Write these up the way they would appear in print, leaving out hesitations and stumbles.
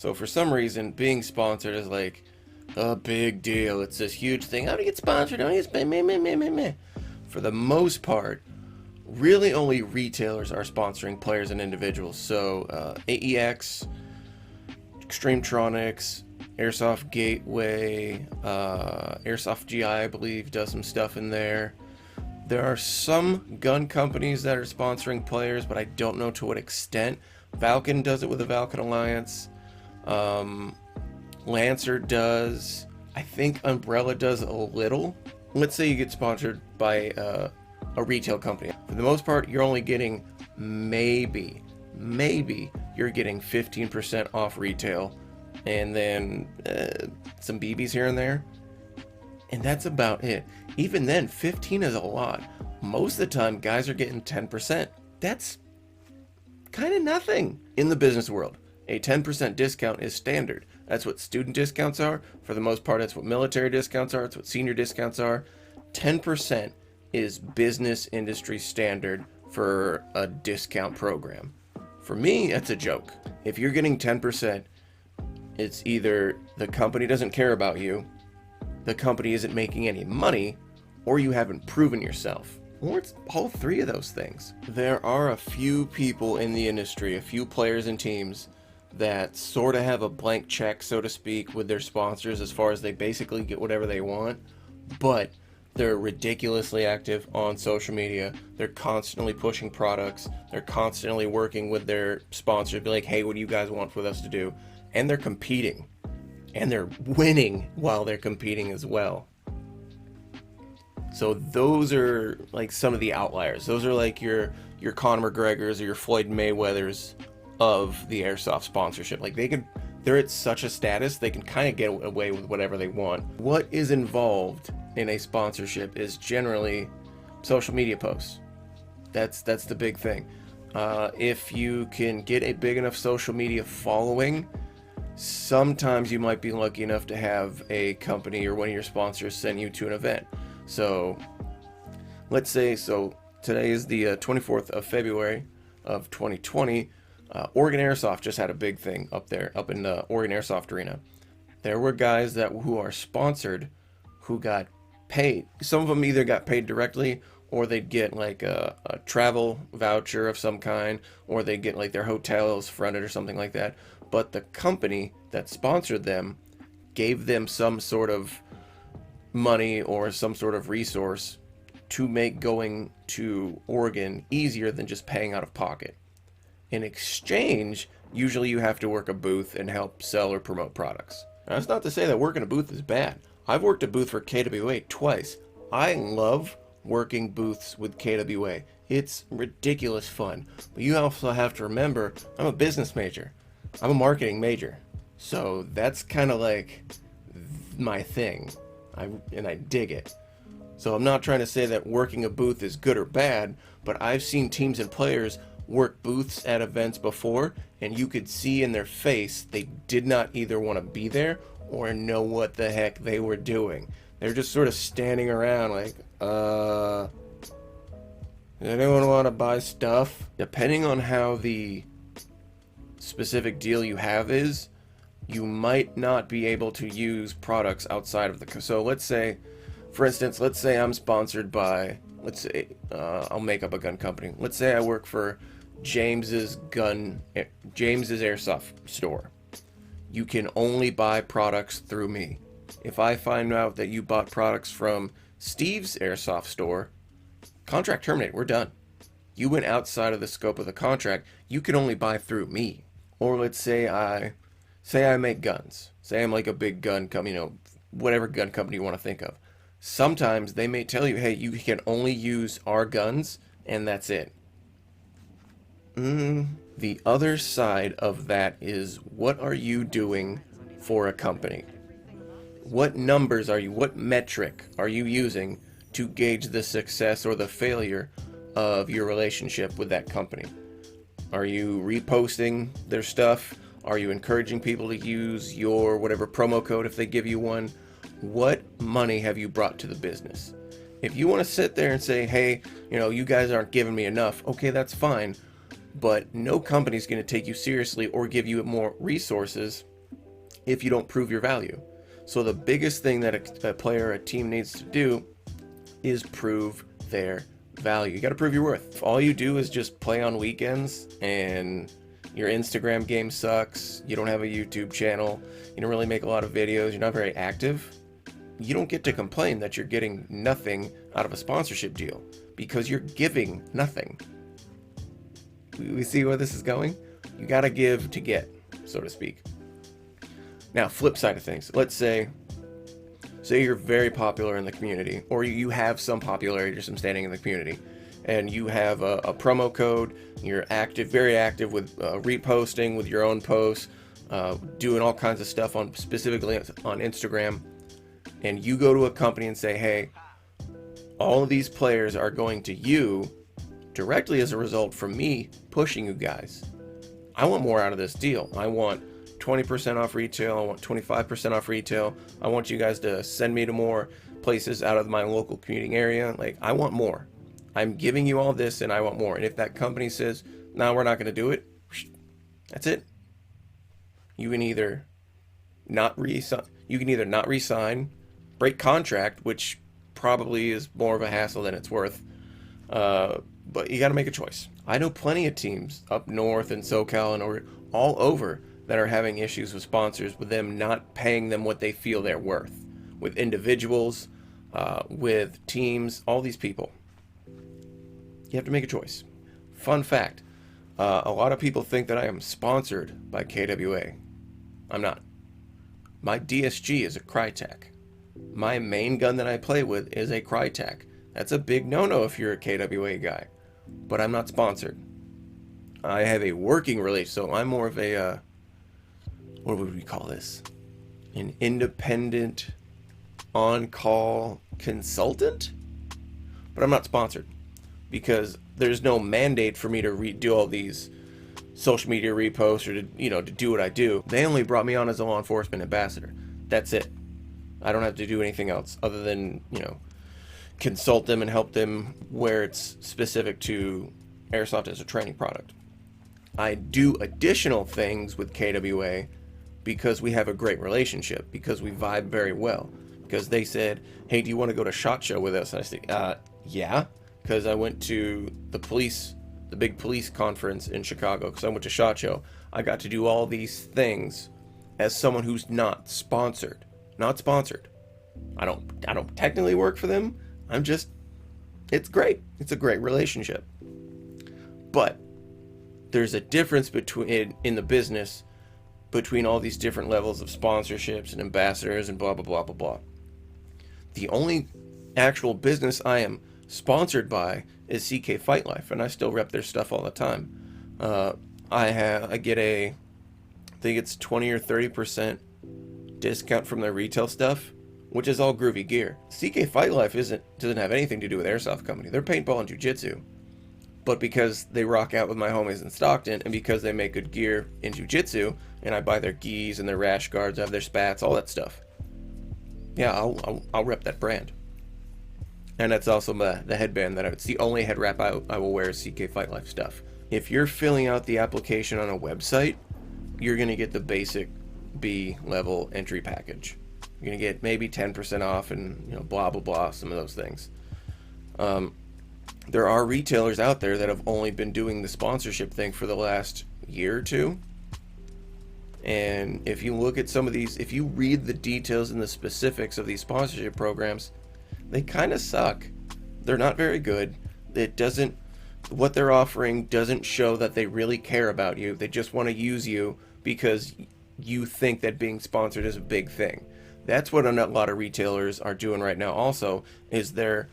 So for some reason, being sponsored is like a big deal. It's this huge thing. How do you get sponsored? How do you get meh, meh, meh, meh, meh. For the most part, really only retailers are sponsoring players and individuals. So AEX, Extremetronics, Airsoft Gateway, Airsoft GI, I believe, does some stuff in there. There are some gun companies that are sponsoring players, but I don't know to what extent. Valken does it with the Valken Alliance. Lancer does. I think Umbrella does a little. Let's say you get sponsored by a retail company. For the most part, you're only getting maybe you're getting 15% off retail, and then some BBs here and there, and that's about it. Even then, 15 is a lot. Most of the time, guys are getting 10%. That's kind of nothing in the business world. A 10% discount is standard. That's what student discounts are. For the most part, that's what military discounts are. It's what senior discounts are. 10% is business industry standard for a discount program. For me, that's a joke. If you're getting 10%, it's either the company doesn't care about you, the company isn't making any money, or you haven't proven yourself. Or it's all three of those things. There are a few people in the industry, a few players and teams that sort of have a blank check, so to speak, with their sponsors as far as they basically get whatever they want, but they're ridiculously active on social media. They're constantly pushing products. They're constantly working with their sponsors, be like, hey, what do you guys want with us to do? And they're competing. And they're winning while they're competing as well. So those are like some of the outliers. Those are like your Conor McGregors or your Floyd Mayweathers of the Airsoft sponsorship. Like they're at such a status, they can kind of get away with whatever they want. What is involved in a sponsorship is generally social media posts. That's the big thing. If you can get a big enough social media following, sometimes you might be lucky enough to have a company or one of your sponsors send you to an event. So let's say, today is the 24th of February of 2020. Oregon Airsoft just had a big thing up in the Oregon Airsoft Arena. There were guys who are sponsored who got paid. Some of them either got paid directly, or they'd get like a travel voucher of some kind, or they'd get like their hotels fronted or something like that. But the company that sponsored them gave them some sort of money or some sort of resource to make going to Oregon easier than just paying out of pocket. In exchange, usually you have to work a booth and help sell or promote products. Now, that's not to say that working a booth is bad. I've worked a booth for KWA twice. I love working booths with KWA. It's ridiculous fun. But you also have to remember, I'm a business major. I'm a marketing major. So that's kind of like my thing. And I dig it. So I'm not trying to say that working a booth is good or bad, but I've seen teams and players work booths at events before, and you could see in their face they did not either want to be there or know what the heck they were doing. They're just sort of standing around like, does anyone want to buy stuff? Depending on how the specific deal you have is, you might not be able to use products outside of the... So let's say, for instance, let's say I'm sponsored by, I'll make up a gun company. Let's say I work for James's Airsoft store. You can only buy products through me. If I find out that you bought products from Steve's Airsoft store, contract terminated, we're done. You went outside of the scope of the contract, you can only buy through me. Or let's say I make guns. Say I'm like a big gun company, whatever gun company you want to think of. Sometimes they may tell you, hey, you can only use our guns, and that's it. The other side of that is, what are you doing for a company? What metric are you using to gauge the success or the failure of your relationship with that company? Are you reposting their stuff? Are you encouraging people to use your whatever promo code if they give you one? What money have you brought to the business? If you want to sit there and say, hey, you guys aren't giving me enough, okay, that's fine. But no company's going to take you seriously or give you more resources if you don't prove your value. So the biggest thing that a player or a team needs to do is prove their value. You got to prove your worth. If all you do is just play on weekends and your Instagram game sucks, you don't have a YouTube channel, you don't really make a lot of videos, you're not very active, you don't get to complain that you're getting nothing out of a sponsorship deal, because you're giving nothing. We see where this is going? You got to give to get, so to speak. Now, flip side of things. Let's say you're very popular in the community, or you have some popularity or some standing in the community, and you have a promo code, you're active, very active with reposting with your own posts, doing all kinds of stuff specifically on Instagram, and you go to a company and say, hey, all of these players are going to you directly as a result from me pushing you guys. I want more out of this deal. I want 20% off retail. I want 25% off retail. I want you guys to send me to more places out of my local commuting area. Like, I want more. I'm giving you all this and I want more. And if that company says, no, we're not going to do it, that's it. You can either not re-sign, break contract, which probably is more of a hassle than it's worth. But you got to make a choice. I know plenty of teams up north and SoCal and all over that are having issues with sponsors, with them not paying them what they feel they're worth, with individuals, with teams, all these people. You have to make a choice. Fun fact, a lot of people think that I am sponsored by KWA. I'm not. My DSG is a Crytek. My main gun that I play with is a Crytek. That's a big no-no if you're a KWA guy. But I'm not sponsored. I have a working relationship, so I'm more of a, what would we call this? An independent on-call consultant? But I'm not sponsored, because there's no mandate for me to do all these social media reposts or to do what I do. They only brought me on as a law enforcement ambassador. That's it. I don't have to do anything else other than, consult them and help them where it's specific to Airsoft as a training product. I do additional things with KWA because we have a great relationship, because we vibe very well, because they said, hey, do you want to go to SHOT Show with us? And I said, yeah, because I went to the big police conference in Chicago, because I went to SHOT Show. I got to do all these things as someone who's not sponsored. I don't technically work for them. It's great. It's a great relationship. But there's a difference in the business between all these different levels of sponsorships and ambassadors and blah, blah, blah, blah, blah. The only actual business I am sponsored by is CK Fight Life, and I still rep their stuff all the time. I get I think it's 20 or 30% discount from their retail stuff, which is all groovy gear. CK Fight Life doesn't have anything to do with Airsoft Company. They're paintball and jiu-jitsu. But because they rock out with my homies in Stockton, and because they make good gear in jiu-jitsu, and I buy their gis and their rash guards, I have their spats, all that stuff. Yeah, I'll rep that brand. And that's also the headband it's the only head wrap I will wear is CK Fight Life stuff. If you're filling out the application on a website, you're going to get the basic B level entry package. You're going to get maybe 10% off and blah, blah, blah, some of those things. There are retailers out there that have only been doing the sponsorship thing for the last year or two. And if you look at some of these, if you read the details and the specifics of these sponsorship programs, they kind of suck. They're not very good. What they're offering doesn't show that they really care about you. They just want to use you because you think that being sponsored is a big thing. That's what a lot of retailers are doing right now also, is they're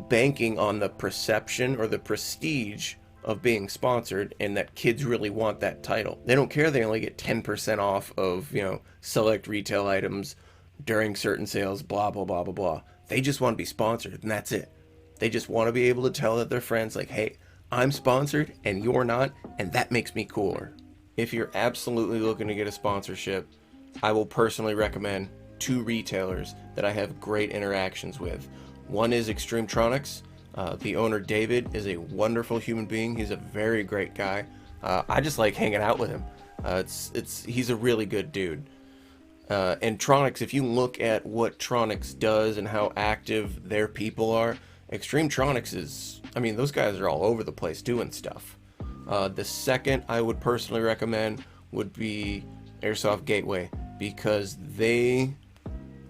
banking on the perception or the prestige of being sponsored, and that kids really want that title. They don't care they only get 10% off of, select retail items during certain sales, blah, blah, blah, blah, blah. They just want to be sponsored, and that's it. They just want to be able to tell that their friends, like, hey, I'm sponsored and you're not, and that makes me cooler. If you're absolutely looking to get a sponsorship, I will personally recommend 2 retailers that I have great interactions with. One is Extremetronics. The owner, David, is a wonderful human being. He's a very great guy. I just like hanging out with him. He's a really good dude. And Tronics, if you look at what Tronics does and how active their people are, Extreme Tronics is, I mean, those guys are all over the place doing stuff. The second I would personally recommend would be Airsoft Gateway, because they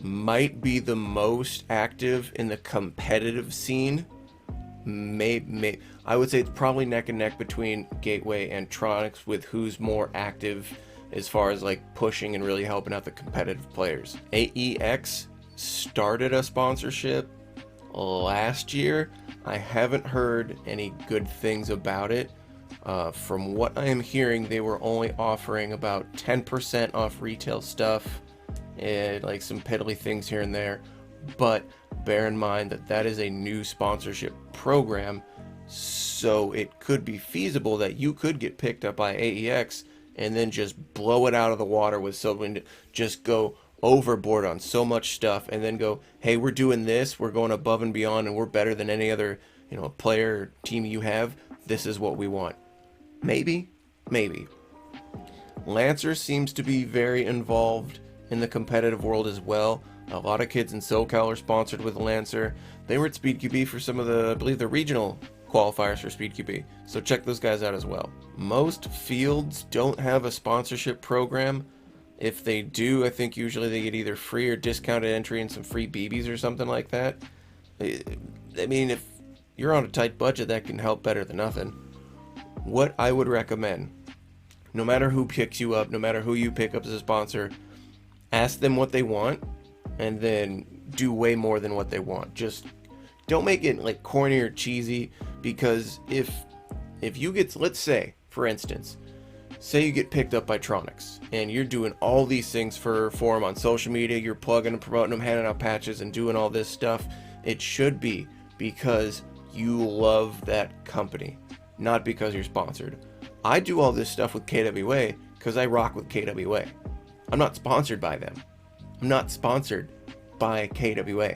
might be the most active in the competitive scene. I would say it's probably neck and neck between Gateway and Tronics with who's more active as far as like pushing and really helping out the competitive players. AEX started a sponsorship last year. I haven't heard any good things about it. From what I am hearing, they were only offering about 10% off retail stuff and like some piddly things here and there. But bear in mind that that is a new sponsorship program, so it could be feasible that you could get picked up by AEX and then just blow it out of the water with someone, just go overboard on so much stuff and then go, hey, we're doing this, we're going above and beyond, and we're better than any other, player or team you have. This is what we want. Maybe. Lancer seems to be very involved in the competitive world as well. A lot of kids in SoCal are sponsored with Lancer. They were at Speed QB for some of the, I believe, the regional qualifiers for Speed QB. So check those guys out as well. Most fields don't have a sponsorship program. If they do, I think usually they get either free or discounted entry and some free BBs or something like that. I mean, if you're on a tight budget, that can help better than nothing. What I would recommend, no matter who picks you up, no matter who you pick up as a sponsor, ask them what they want and then do way more than what they want. Just don't make it like corny or cheesy, because if you get, let's say, for instance, say you get picked up by Tronics and you're doing all these things for them on social media, you're plugging and promoting them, handing out patches and doing all this stuff, it should be because you love that company, not because you're sponsored. I do all this stuff with KWA because I rock with KWA. I'm not sponsored by them. I'm not sponsored by KWA,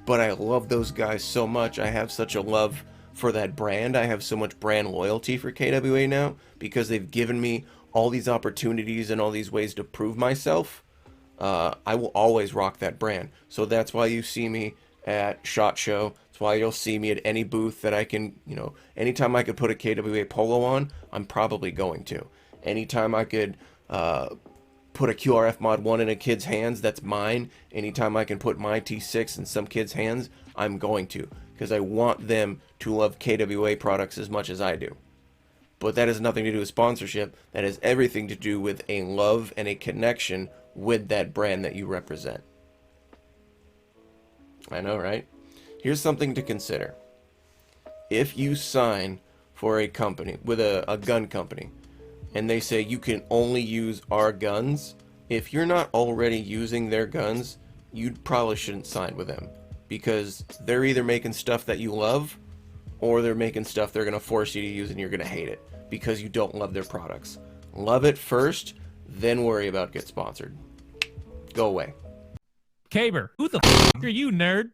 but I love those guys so much. I have such a love for that brand. I have so much brand loyalty for KWA now because they've given me all these opportunities and all these ways to prove myself. I will always rock that brand. So that's why you see me at SHOT Show. That's why you'll see me at any booth that I can, anytime I could put a KWA polo on, I'm probably going to. Anytime I could put a QRF Mod 1 in a kid's hands, that's mine. Anytime I can put my T6 in some kid's hands, I'm going to. Because I want them to love KWA products as much as I do. But that has nothing to do with sponsorship. That has everything to do with a love and a connection with that brand that you represent. I know, right? Here's something to consider. If you sign for a company, with a gun company, and they say you can only use our guns, if you're not already using their guns, you probably shouldn't sign with them. Because they're either making stuff that you love, or they're making stuff they're going to force you to use and you're going to hate it because you don't love their products. Love it first, then worry about get sponsored. Go away. Caber, who the f*** are you, nerd?